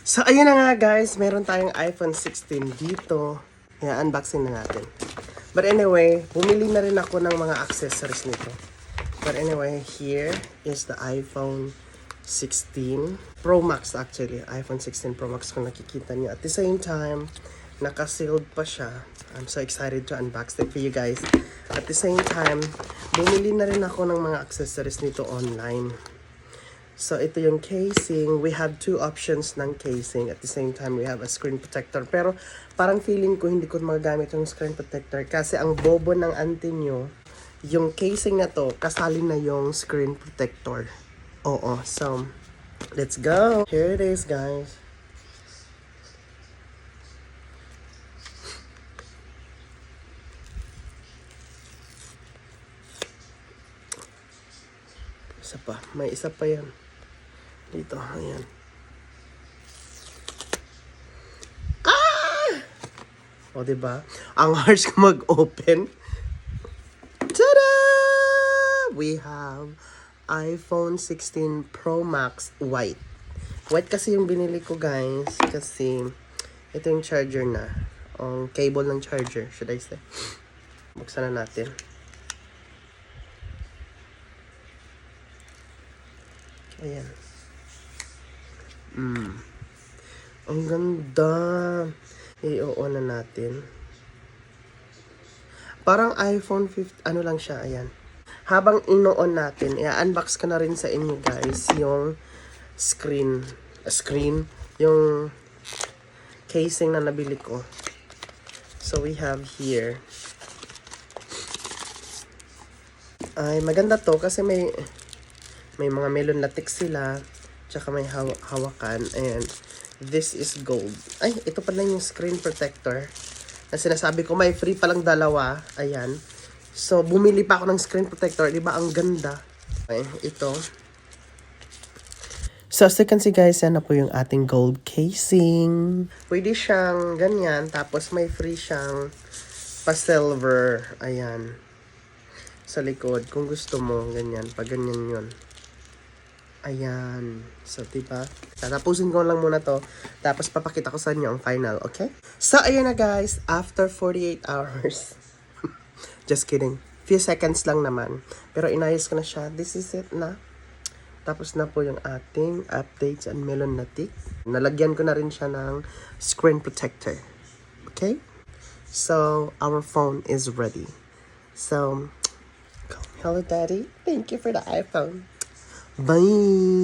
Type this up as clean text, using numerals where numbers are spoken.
So, ayun na nga guys, meron tayong iPhone 16 dito. Kaya unboxing na natin. But anyway, bumili na rin ako ng mga accessories nito. But anyway, here is the iPhone 16 Pro Max actually. iPhone 16 Pro Max kung nakikita niyo. At the same time, naka-sealed pa siya. I'm so excited to unbox it for you guys. At the same time, bumili na rin ako ng mga accessories nito online. So, ito yung casing. We have two options ng casing. At the same time, we have a screen protector. Pero, parang feeling ko hindi ko magagamit yung screen protector. Kasi ang bobo ng auntie nyo, yung casing na to, kasali na yung screen protector. Oo. So, let's go. Here it is, guys. Isa pa. May isa pa yan. Dito, ayan. O, diba? Ang harsh ko mag-open. Tada! We have iPhone 16 Pro Max White. White kasi yung binili ko, guys. Kasi, ito yung charger na. Ang cable ng charger, should I say. Buksan na natin. Ayan. Ang ganda. I-on na natin. Parang iPhone 15, ano lang siya, ayan. Habang ino-on natin, i-unbox ko na rin sa inyo guys yung screen, yung casing na nabili ko. So we have here. Ay, maganda to kasi may mga melon latex sila. Tsaka may hawakan. And this is gold. Ay, ito pala yung screen protector. Na sinasabi ko, may free palang dalawa. Ayan. So, bumili pa ako ng screen protector. Diba? Ang ganda. Okay, ito. So, as you can see guys, yan na po yung ating gold casing. Pwede siyang ganyan. Tapos, may free siyang pa-silver. Ayan. Sa likod. Kung gusto mo, ganyan. Pag ganyan yun. Ayan. So, diba? Tatapusin ko lang muna to. Tapos, papakita ko sa inyo ang final. Okay? So, ayan na guys. After 48 hours. Just kidding. Few seconds lang naman. Pero, inayos ko na siya. This is it na. Tapos na po yung ating updates and melon na tick. Nalagyan ko na rin siya ng screen protector. Okay? So, our phone is ready. So, hello daddy. Thank you for the iPhone. Bye!